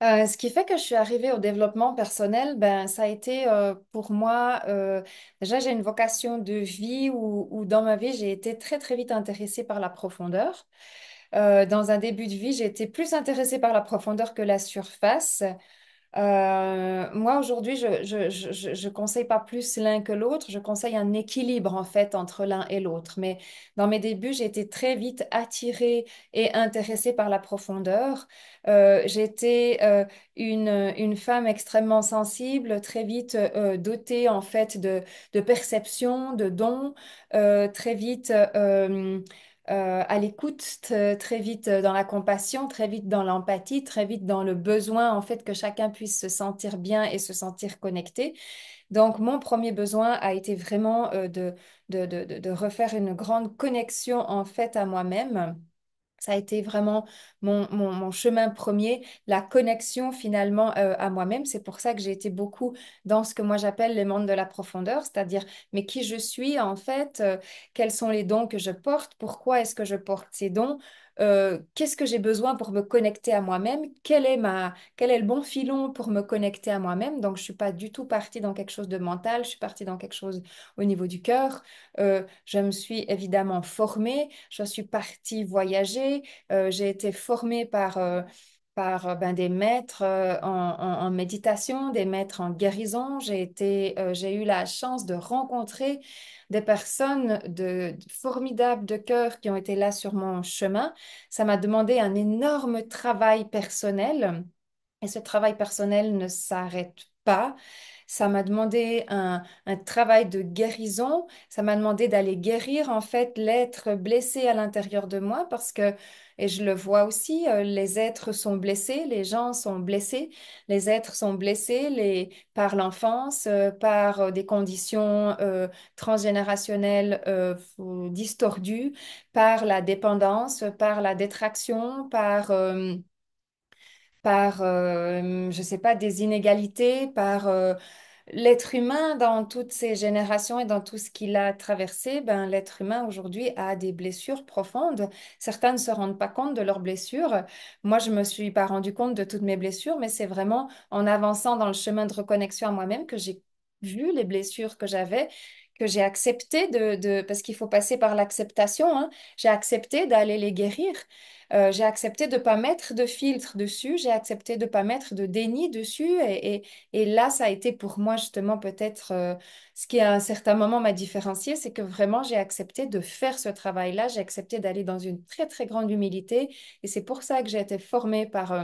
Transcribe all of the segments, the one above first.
Ce qui fait que je suis arrivée au développement personnel, ben, ça a été pour moi, déjà j'ai une vocation de vie où dans ma vie j'ai été très très vite intéressée par la profondeur. Dans un début de vie, j'ai été plus intéressée par la profondeur que la surface. Moi, aujourd'hui, je conseille pas plus l'un que l'autre. Je conseille un équilibre, en fait, entre l'un et l'autre. Mais dans mes débuts, j'ai été très vite attirée et intéressée par la profondeur. J'étais une femme extrêmement sensible, très vite dotée, en fait, de perception, de dons, très vite à l'écoute, très vite dans la compassion, très vite dans l'empathie, très vite dans le besoin en fait que chacun puisse se sentir bien et se sentir connecté. Donc mon premier besoin a été vraiment de refaire une grande connexion en fait à moi-même. Ça a été vraiment mon chemin premier, la connexion finalement à moi-même. C'est pour ça que j'ai été beaucoup dans ce que moi j'appelle les mondes de la profondeur, c'est-à-dire mais qui je suis en fait, quels sont les dons que je porte, pourquoi est-ce que je porte ces dons, qu'est-ce que j'ai besoin pour me connecter à moi-même, quel est le bon filon pour me connecter à moi-même. Donc je suis pas du tout partie dans quelque chose de mental, je suis partie dans quelque chose au niveau du cœur. Je me suis évidemment formée, je suis partie voyager, j'ai été formée par ben, des maîtres en méditation, des maîtres en guérison. J'ai eu la chance de rencontrer des personnes formidables de cœur qui ont été là sur mon chemin. Ça m'a demandé un énorme travail personnel. Et ce travail personnel ne s'arrête pas. Ça m'a demandé un travail de guérison. Ça m'a demandé d'aller guérir en fait l'être blessé à l'intérieur de moi parce que, et je le vois aussi, les êtres sont blessés, les gens sont blessés, les êtres sont blessés par l'enfance, par des conditions transgénérationnelles distordues, par la dépendance, par la détraction, par je sais pas, des inégalités, par l'être humain dans toutes ces générations et dans tout ce qu'il a traversé, ben, l'être humain aujourd'hui a des blessures profondes. Certains ne se rendent pas compte de leurs blessures. Moi, je me suis pas rendu compte de toutes mes blessures, mais c'est vraiment en avançant dans le chemin de reconnexion à moi-même que j'ai vu les blessures que j'avais, que j'ai accepté parce qu'il faut passer par l'acceptation, hein. J'ai accepté d'aller les guérir. J'ai accepté de ne pas mettre de filtre dessus, j'ai accepté de ne pas mettre de déni dessus. Et là, ça a été pour moi justement peut-être ce qui à un certain moment m'a différenciée, c'est que vraiment j'ai accepté de faire ce travail-là, j'ai accepté d'aller dans une très très grande humilité. Et c'est pour ça que j'ai été formée par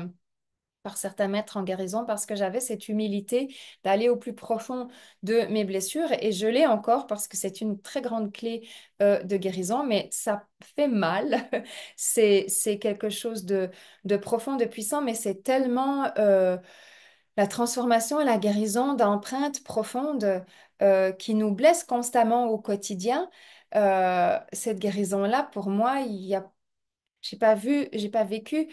certains maîtres en guérison parce que j'avais cette humilité d'aller au plus profond de mes blessures et je l'ai encore parce que c'est une très grande clé de guérison, mais ça fait mal. C'est quelque chose de profond, de puissant, mais c'est tellement la transformation et la guérison d'empreintes profondes qui nous blessent constamment au quotidien. Cette guérison-là, pour moi, il y a j'ai pas vécu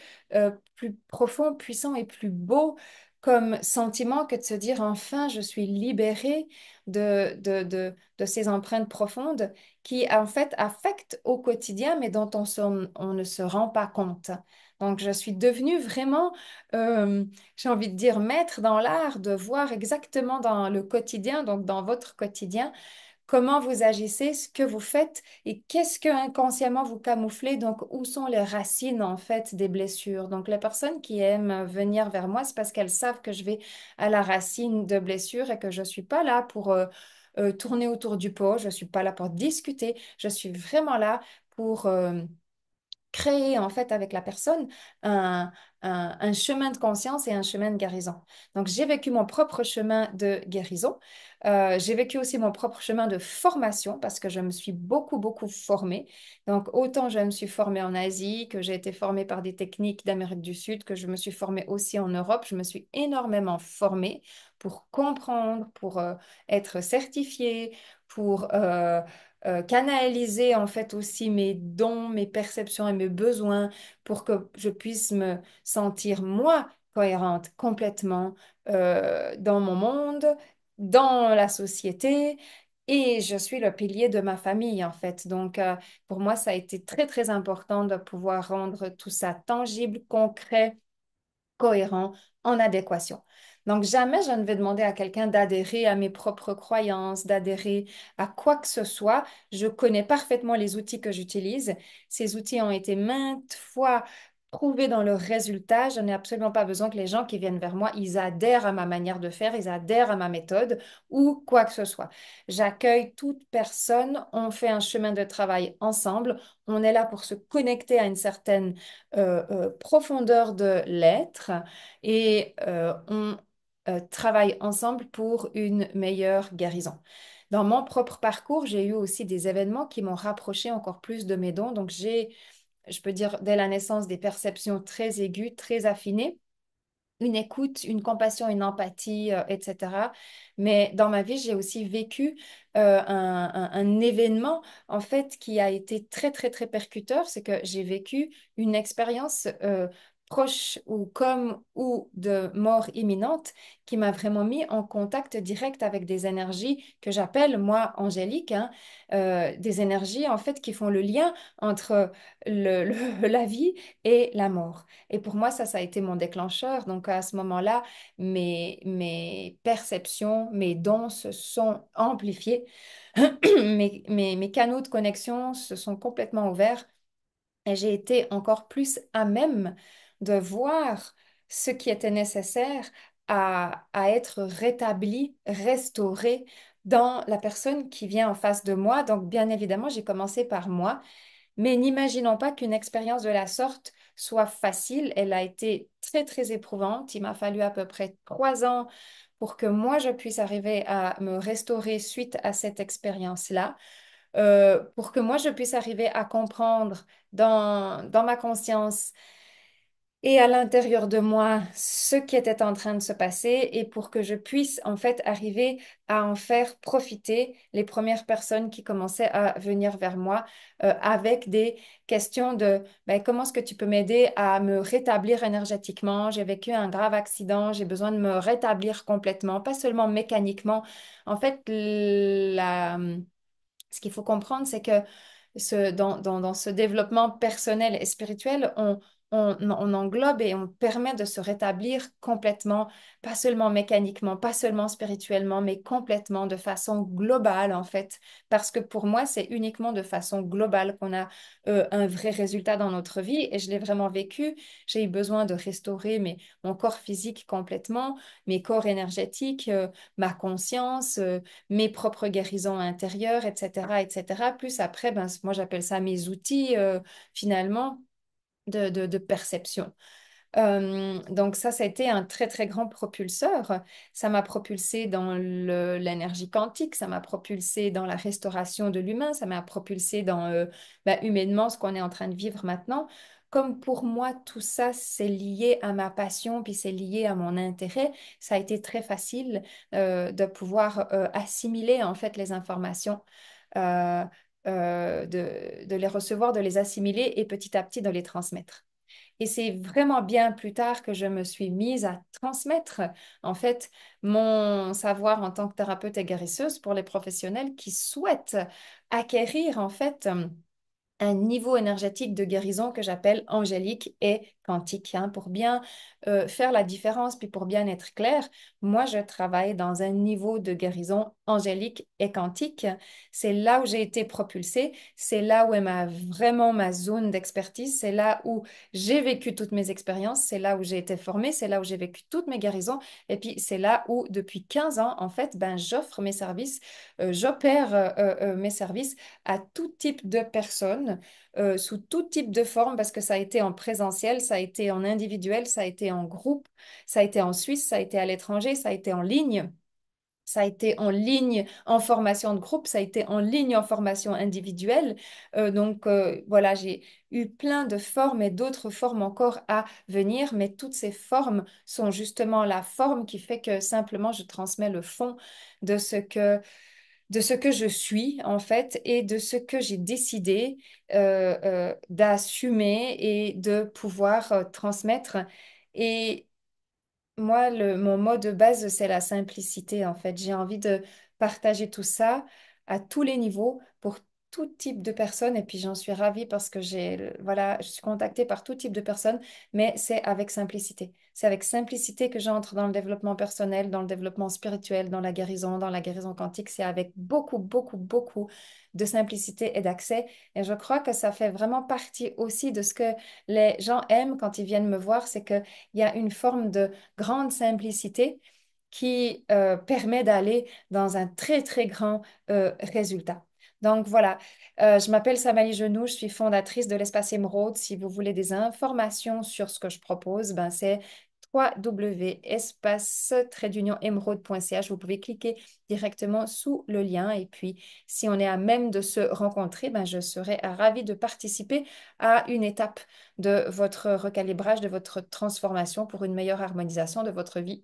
plus profond, puissant et plus beau comme sentiment que de se dire enfin je suis libérée de ces empreintes profondes qui en fait affectent au quotidien mais dont on ne se rend pas compte. Donc je suis devenue vraiment, j'ai envie de dire, maître dans l'art de voir exactement dans le quotidien, donc dans votre quotidien, comment vous agissez, ce que vous faites et qu'est-ce que inconsciemment vous camouflez, donc où sont les racines en fait des blessures. Donc les personnes qui aiment venir vers moi, c'est parce qu'elles savent que je vais à la racine de blessures et que je suis pas là pour tourner autour du pot, je suis pas là pour discuter, je suis vraiment là pour créer en fait avec la personne un, un chemin de conscience et un chemin de guérison. Donc j'ai vécu mon propre chemin de guérison. J'ai vécu aussi mon propre chemin de formation parce que je me suis beaucoup beaucoup formée. Donc autant je me suis formée en Asie, que j'ai été formée par des techniques d'Amérique du Sud, que je me suis formée aussi en Europe. Je me suis énormément formée pour comprendre, pour être certifiée, pour canaliser en fait aussi mes dons, mes perceptions et mes besoins pour que je puisse me sentir moi cohérente complètement dans mon monde, dans la société. Et je suis le pilier de ma famille, en fait. Donc, pour moi, ça a été très, très important de pouvoir rendre tout ça tangible, concret cohérent, en adéquation. Donc, jamais je ne vais demander à quelqu'un d'adhérer à mes propres croyances, d'adhérer à quoi que ce soit. Je connais parfaitement les outils que j'utilise. Ces outils ont été maintes fois prouvés dans leurs résultats. Je n'ai absolument pas besoin que les gens qui viennent vers moi, ils adhèrent à ma manière de faire, ils adhèrent à ma méthode ou quoi que ce soit. J'accueille toute personne, on fait un chemin de travail ensemble, on est là pour se connecter à une certaine profondeur de l'être et on travaille ensemble pour une meilleure guérison. Dans mon propre parcours, j'ai eu aussi des événements qui m'ont rapproché encore plus de mes dons. Donc j'ai, je peux dire, dès la naissance, des perceptions très aiguës, très affinées, une écoute, une compassion, une empathie, etc. Mais dans ma vie, j'ai aussi vécu un événement, en fait, qui a été très, très, très percuteur. C'est que j'ai vécu une expérience proche ou comme ou de mort imminente qui m'a vraiment mis en contact direct avec des énergies que j'appelle, moi, angéliques, hein, des énergies, en fait, qui font le lien entre la vie et la mort. Et pour moi, ça a été mon déclencheur. Donc, à ce moment-là, mes perceptions, mes dons se sont amplifiés. Mes canaux de connexion se sont complètement ouverts et j'ai été encore plus à même de voir ce qui était nécessaire à être rétabli, restauré dans la personne qui vient en face de moi. Donc, bien évidemment, j'ai commencé par moi, mais n'imaginons pas qu'une expérience de la sorte soit facile. Elle a été très, très éprouvante. Il m'a fallu à peu près 3 ans pour que moi, je puisse arriver à me restaurer suite à cette expérience-là, pour que moi, je puisse arriver à comprendre dans ma conscience et à l'intérieur de moi ce qui était en train de se passer et pour que je puisse en fait arriver à en faire profiter les premières personnes qui commençaient à venir vers moi avec des questions de ben, comment est-ce que tu peux m'aider à me rétablir énergétiquement? J'ai vécu un grave accident, j'ai besoin de me rétablir complètement, pas seulement mécaniquement. En fait, ce qu'il faut comprendre, c'est que dans ce développement personnel et spirituel, on englobe et on permet de se rétablir complètement, pas seulement mécaniquement, pas seulement spirituellement, mais complètement de façon globale, en fait. Parce que pour moi, c'est uniquement de façon globale qu'on a un vrai résultat dans notre vie. Et je l'ai vraiment vécu. J'ai eu besoin de restaurer mon corps physique complètement, mes corps énergétiques, ma conscience. Mes propres guérisons intérieures, etc., etc. Plus après, ben, moi j'appelle ça mes outils finalement de perception. Donc ça a été un très, très grand propulseur. Ça m'a propulsé dans l'énergie quantique, ça m'a propulsé dans la restauration de l'humain, ça m'a propulsé dans ben, humainement ce qu'on est en train de vivre maintenant. Comme pour moi, tout ça, c'est lié à ma passion, puis c'est lié à mon intérêt, ça a été très facile de pouvoir assimiler en fait les informations, euh, de les recevoir, de les assimiler et petit à petit de les transmettre. Et c'est vraiment bien plus tard que je me suis mise à transmettre, en fait, mon savoir en tant que thérapeute et guérisseuse pour les professionnels qui souhaitent acquérir, en fait, un niveau énergétique de guérison que j'appelle angélique et quantique, hein. Pour bien faire la différence, puis pour bien être clair, moi, je travaille dans un niveau de guérison angélique et quantique. C'est là où j'ai été propulsée, c'est là où est vraiment ma zone d'expertise, c'est là où j'ai vécu toutes mes expériences, c'est là où j'ai été formée, c'est là où j'ai vécu toutes mes guérisons, et puis c'est là où, depuis 15 ans, en fait, ben, j'offre mes services, j'opère mes services à tout type de personnes, sous tout type de forme, parce que ça a été en présentiel, ça a été en individuel, ça a été en groupe, ça a été en Suisse, ça a été à l'étranger, ça a été en ligne. Ça a été en ligne en formation de groupe, ça a été en ligne en formation individuelle. Voilà, j'ai eu plein de formes et d'autres formes encore à venir, mais toutes ces formes sont justement la forme qui fait que simplement je transmets le fond de de ce que je suis en fait et de ce que j'ai décidé d'assumer et de pouvoir transmettre. Et moi, mon mot de base, c'est la simplicité en fait. J'ai envie de partager tout ça à tous les niveaux pour tout type de personnes et puis j'en suis ravie parce que voilà, je suis contactée par tout type de personnes, mais c'est avec simplicité. C'est avec simplicité que j'entre dans le développement personnel, dans le développement spirituel, dans la guérison quantique. C'est avec beaucoup, beaucoup, beaucoup de simplicité et d'accès. Et je crois que ça fait vraiment partie aussi de ce que les gens aiment quand ils viennent me voir, c'est qu'il y a une forme de grande simplicité qui permet d'aller dans un très, très grand résultat. Donc voilà, je m'appelle Samali Genoux, je suis fondatrice de l'Espace Émeraude. Si vous voulez des informations sur ce que je propose, ben c'est www.espace-émeraude.ch. Vous pouvez cliquer directement sous le lien et puis si on est à même de se rencontrer, ben je serai ravie de participer à une étape de votre recalibrage, de votre transformation pour une meilleure harmonisation de votre vie